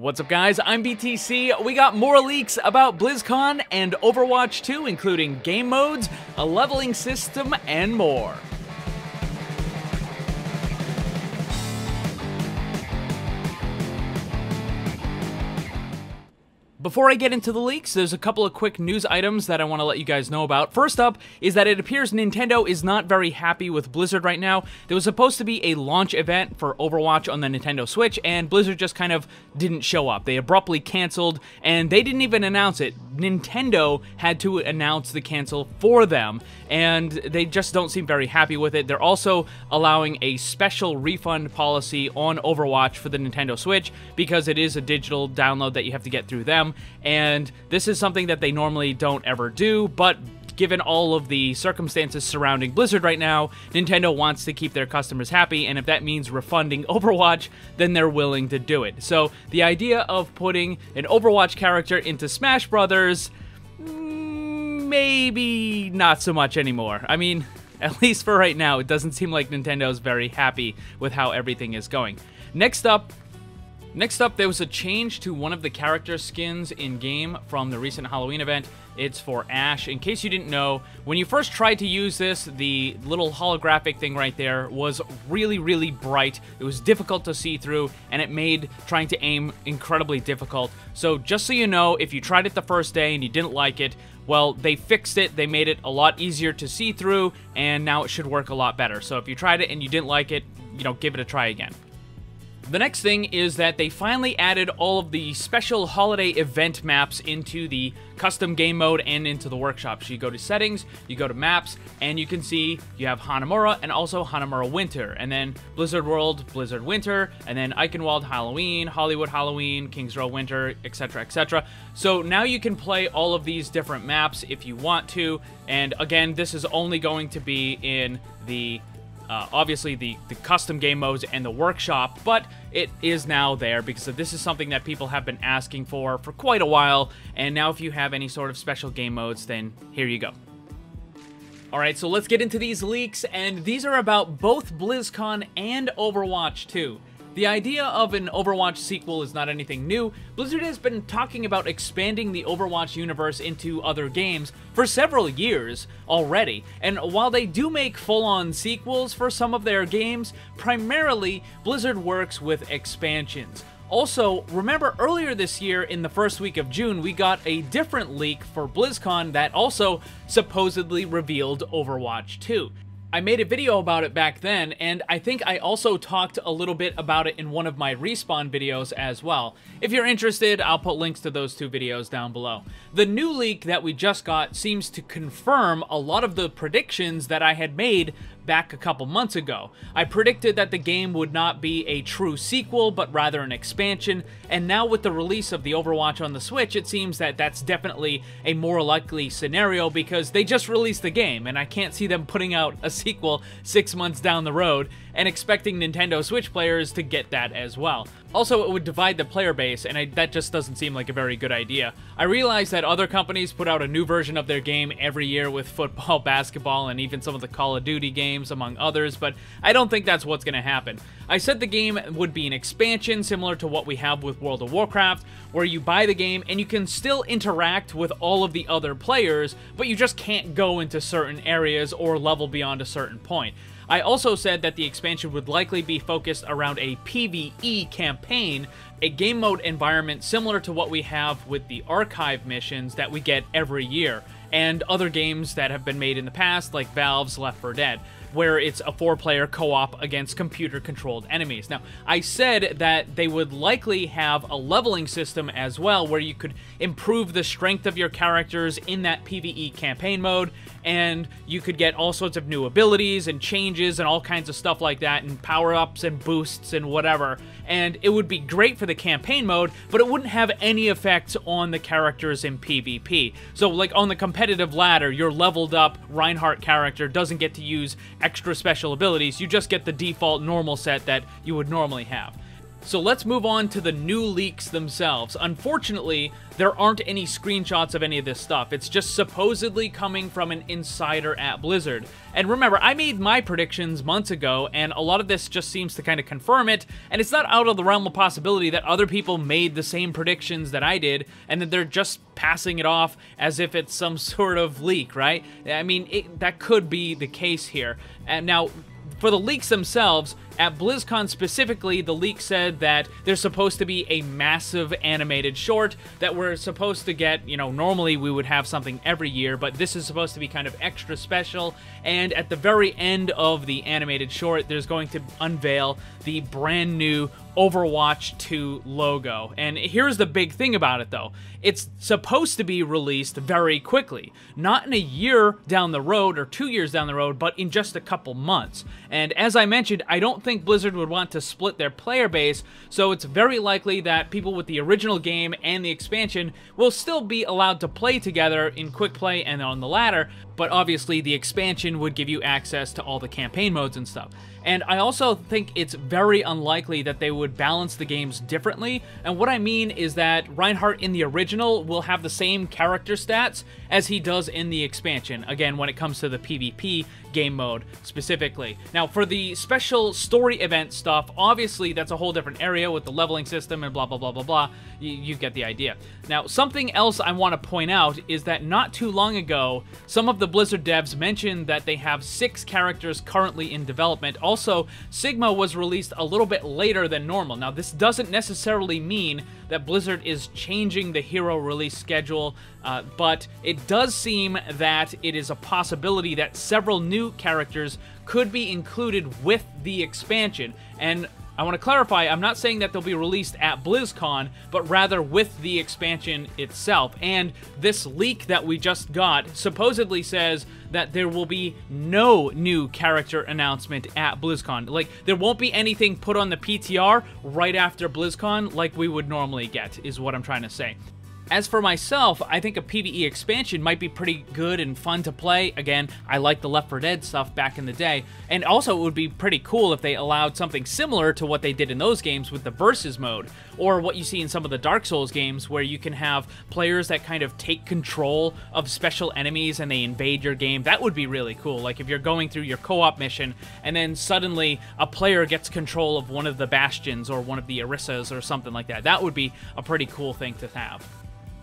What's up, guys? I'm BTC. We got more leaks about BlizzCon and Overwatch 2, including game modes, a leveling system, and more. Before I get into the leaks, there's a couple of quick news items that I want to let you guys know about. First up is that it appears Nintendo is not very happy with Blizzard right now. There was supposed to be a launch event for Overwatch on the Nintendo Switch, and Blizzard just kind of didn't show up. They abruptly canceled, and they didn't even announce it. Nintendo had to announce the cancel for them, and they just don't seem very happy with it. They're also allowing a special refund policy on Overwatch for the Nintendo Switch because it is a digital download that you have to get through them. And this is something that they normally don't ever do, but given all of the circumstances surrounding Blizzard right now, Nintendo wants to keep their customers happy, and if that means refunding Overwatch, then they're willing to do it. So the idea of putting an Overwatch character into Smash Brothers, maybe not so much anymore. I mean, at least for right now, it doesn't seem like Nintendo's very happy with how everything is going. Next up, there was a change to one of the character skins in-game from the recent Halloween event. It's for Ash. In case you didn't know, when you first tried to use this, the little holographic thing right there was really, really bright. It was difficult to see through, and it made trying to aim incredibly difficult. So just so you know, if you tried it the first day and you didn't like it, well, they fixed it. They made it a lot easier to see through, and now it should work a lot better. So if you tried it and you didn't like it, give it a try again. The next thing is that they finally added all of the special holiday event maps into the custom game mode and into the workshop. So you go to settings, you go to maps, and you can see you have Hanamura and also Hanamura Winter, and then Blizzard World, Blizzard Winter, and then Eichenwald Halloween, Hollywood Halloween, Kings Row Winter, etc., etc. So now you can play all of these different maps if you want to, and again, this is only going to be in the obviously the custom game modes and the workshop, but it is now there because this is something that people have been asking for quite a while, and now if you have any sort of special game modes, then here you go. Alright, so let's get into these leaks, and these are about both BlizzCon and Overwatch 2. The idea of an Overwatch sequel is not anything new. Blizzard has been talking about expanding the Overwatch universe into other games for several years already, and while they do make full-on sequels for some of their games, primarily Blizzard works with expansions. Also, remember earlier this year in the first week of June, we got a different leak for BlizzCon that also supposedly revealed Overwatch 2. I made a video about it back then, and I think I also talked a little bit about it in one of my Respawn videos as well. If you're interested, I'll put links to those two videos down below. The new leak that we just got seems to confirm a lot of the predictions that I had made back a couple months ago. I predicted that the game would not be a true sequel, but rather an expansion, and now with the release of the Overwatch on the Switch, it seems that that's definitely a more likely scenario because they just released the game, and I can't see them putting out a sequel 6 months down the road and expecting Nintendo Switch players to get that as well. Also, it would divide the player base, and that just doesn't seem like a very good idea. I realize that other companies put out a new version of their game every year with football, basketball, and even some of the Call of Duty games, among others, but I don't think that's what's going to happen. I said the game would be an expansion similar to what we have with World of Warcraft, where you buy the game and you can still interact with all of the other players, but you just can't go into certain areas or level beyond a certain point. I also said that the expansion would likely be focused around a PvE campaign, a game mode environment similar to what we have with the archive missions that we get every year, and other games that have been made in the past, like Valve's Left 4 Dead, where it's a 4-player co-op against computer-controlled enemies. Now, I said that they would likely have a leveling system as well, where you could improve the strength of your characters in that PvE campaign mode, and you could get all sorts of new abilities and changes and all kinds of stuff like that, and power-ups and boosts and whatever, and it would be great for the campaign mode, but it wouldn't have any effect on the characters in PvP. So, like, on the competitive ladder, your leveled up Reinhardt character doesn't get to use extra special abilities, you just get the default normal set that you would normally have. So let's move on to the new leaks themselves. Unfortunately, there aren't any screenshots of any of this stuff. It's just supposedly coming from an insider at Blizzard. And remember, I made my predictions months ago, and a lot of this just seems to kind of confirm it, and it's not out of the realm of possibility that other people made the same predictions that I did, and that they're just passing it off as if it's some sort of leak, right? I mean, that could be the case here. And now, for the leaks themselves, at BlizzCon specifically, the leak said that there's supposed to be a massive animated short that we're supposed to get, you know, normally we would have something every year, but this is supposed to be kind of extra special, and at the very end of the animated short, there's going to unveil the brand new Overwatch 2 logo. And here's the big thing about it, though. It's supposed to be released very quickly. Not in a year down the road or 2 years down the road, but in just a couple months. And as I mentioned, I don't think Blizzard would want to split their player base, so it's very likely that people with the original game and the expansion will still be allowed to play together in quick play and on the ladder, but obviously the expansion would give you access to all the campaign modes and stuff. And I also think it's very unlikely that they would balance the games differently, and what I mean is that Reinhardt in the original will have the same character stats as he does in the expansion, again, when it comes to the PvP game mode specifically. Now, for the special story event stuff, obviously that's a whole different area with the leveling system and blah, blah, blah, blah, blah. You get the idea. Now, something else I want to point out is that not too long ago, some of the Blizzard devs mentioned that they have 6 characters currently in development. Also, Sigma was released a little bit later than normal. Now, this doesn't necessarily mean that Blizzard is changing the hero release schedule, but it does seem that it is a possibility that several new characters could be included with the expansion. And I want to clarify, I'm not saying that they'll be released at BlizzCon, but rather with the expansion itself. And this leak that we just got supposedly says that there will be no new character announcement at BlizzCon. Like, there won't be anything put on the PTR right after BlizzCon like we would normally get, is what I'm trying to say. As for myself, I think a PvE expansion might be pretty good and fun to play. Again, I like the Left 4 Dead stuff back in the day. And also, it would be pretty cool if they allowed something similar to what they did in those games with the Versus mode, or what you see in some of the Dark Souls games where you can have players that kind of take control of special enemies and they invade your game. That would be really cool. Like if you're going through your co-op mission and then suddenly a player gets control of one of the Bastions or one of the Orissas or something like that. That would be a pretty cool thing to have.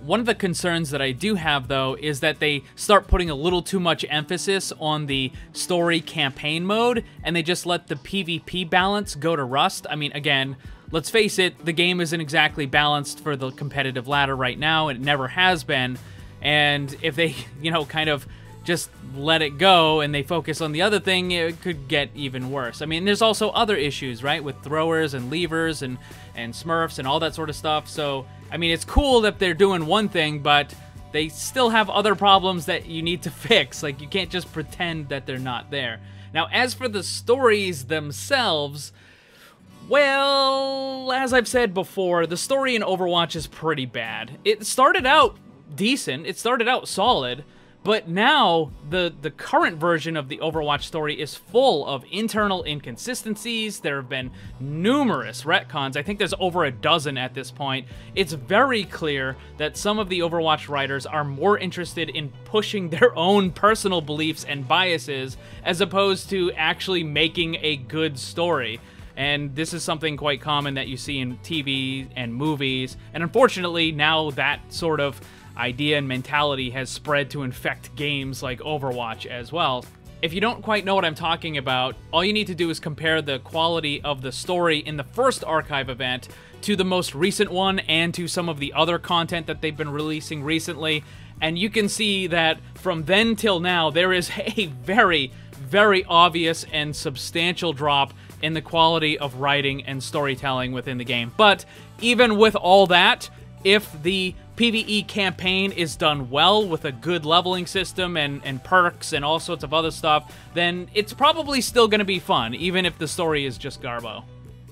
One of the concerns that I do have, though, is that they start putting a little too much emphasis on the story campaign mode, and they just let the PvP balance go to rust. I mean, again, let's face it, the game isn't exactly balanced for the competitive ladder right now, and it never has been, and if they, you know, kind of just let it go and they focus on the other thing, it could get even worse. I mean, there's also other issues, right, with throwers and levers and smurfs and all that sort of stuff, so I mean, it's cool that they're doing one thing, but they still have other problems that you need to fix. Like, you can't just pretend that they're not there. Now, as for the stories themselves, well, as I've said before, the story in Overwatch is pretty bad. It started out decent, it started out solid, but now the current version of the Overwatch story is full of internal inconsistencies. There have been numerous retcons. I think there's over a dozen at this point. It's very clear that some of the Overwatch writers are more interested in pushing their own personal beliefs and biases as opposed to actually making a good story. And this is something quite common that you see in TV and movies. And unfortunately, now that sort of idea and mentality has spread to infect games like Overwatch as well. If you don't quite know what I'm talking about, all you need to do is compare the quality of the story in the first archive event to the most recent one and to some of the other content that they've been releasing recently, and you can see that from then till now, there is a very, very obvious and substantial drop in the quality of writing and storytelling within the game. But even with all that, if the PvE campaign is done well with a good leveling system and perks and all sorts of other stuff, then it's probably still going to be fun, even if the story is just garbo.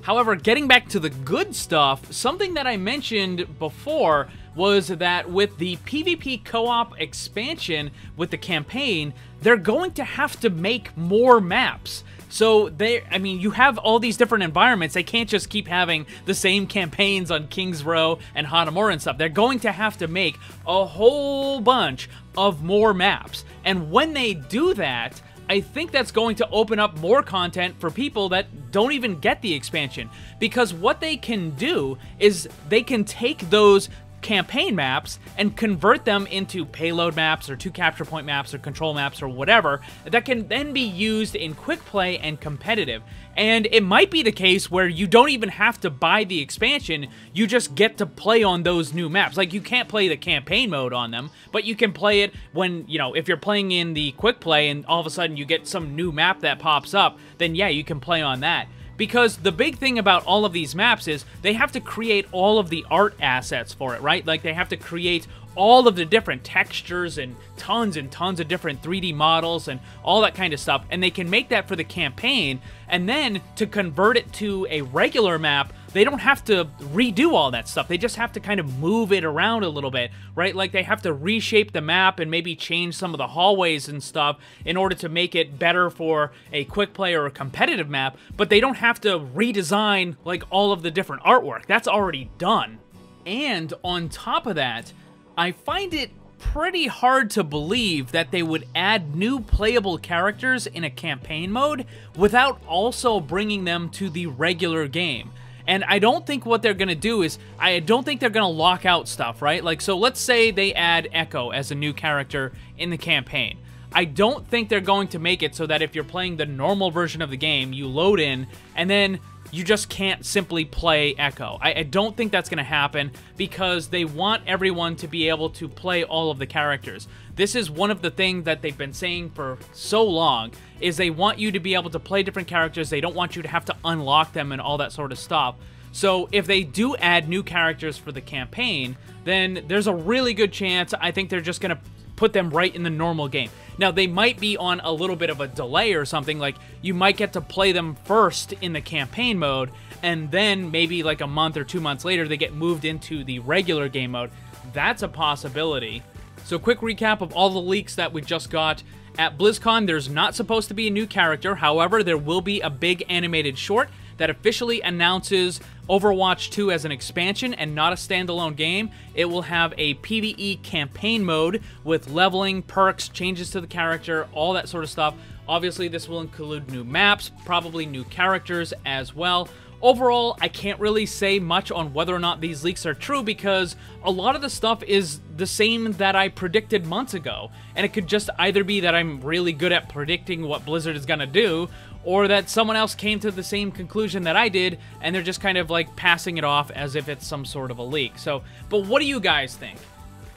However, getting back to the good stuff, something that I mentioned before was that with the PvP co-op expansion with the campaign, they're going to have to make more maps. So I mean, you have all these different environments. They can't just keep having the same campaigns on King's Row and Hanamura and stuff. They're going to have to make a whole bunch of more maps. And when they do that, I think that's going to open up more content for people that don't even get the expansion. Because what they can do is they can take those campaign maps and convert them into payload maps or 2 capture point maps or control maps or whatever that can then be used in quick play and competitive. And it might be the case where you don't even have to buy the expansion, you just get to play on those new maps. Like, you can't play the campaign mode on them, but you can play it when, you know, if you're playing in the quick play and all of a sudden you get some new map that pops up, then yeah, you can play on that. Because the big thing about all of these maps is they have to create all of the art assets for it, right? Like, they have to create all of the different textures and tons of different 3D models and all that kind of stuff. And they can make that for the campaign. And then to convert it to a regular map, they don't have to redo all that stuff. They just have to kind of move it around a little bit, right? Like, they have to reshape the map and maybe change some of the hallways and stuff in order to make it better for a quick play or a competitive map, but they don't have to redesign, like, all of the different artwork. That's already done. And on top of that, I find it pretty hard to believe that they would add new playable characters in a campaign mode without also bringing them to the regular game. And I don't think what they're going to do is, I don't think they're going to lock out stuff, right? Like, so let's say they add Echo as a new character in the campaign. I don't think they're going to make it so that if you're playing the normal version of the game, you load in, and then you just can't simply play Echo. I don't think that's going to happen because they want everyone to be able to play all of the characters. This is one of the things that they've been saying for so long, is they want you to be able to play different characters. They don't want you to have to unlock them and all that sort of stuff. So if they do add new characters for the campaign, then there's a really good chance, I think they're just going to put them right in the normal game. Now, they might be on a little bit of a delay or something, like you might get to play them first in the campaign mode, and then maybe like a month or 2 months later, they get moved into the regular game mode. That's a possibility. So quick recap of all the leaks that we just got. At BlizzCon, there's not supposed to be a new character. However, there will be a big animated short that officially announces Overwatch 2 as an expansion and not a standalone game. It will have a PvE campaign mode with leveling, perks, changes to the character, all that sort of stuff. Obviously, this will include new maps, probably new characters as well. Overall, I can't really say much on whether or not these leaks are true because a lot of the stuff is the same that I predicted months ago. And it could just either be that I'm really good at predicting what Blizzard is going to do, or that someone else came to the same conclusion that I did, and they're just kind of like passing it off as if it's some sort of a leak. So, but what do you guys think?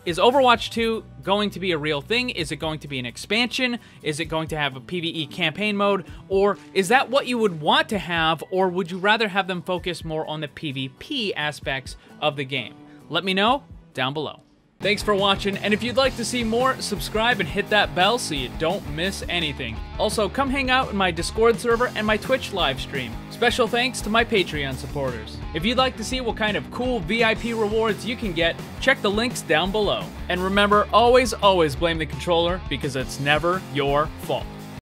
Is Overwatch 2 going to be a real thing? Is it going to be an expansion? Is it going to have a PvE campaign mode? Or is that what you would want to have, or would you rather have them focus more on the PvP aspects of the game? Let me know down below. Thanks for watching, and if you'd like to see more, subscribe and hit that bell so you don't miss anything. Also, come hang out in my Discord server and my Twitch live stream. Special thanks to my Patreon supporters. If you'd like to see what kind of cool VIP rewards you can get, check the links down below. And remember, always blame the controller because it's never your fault.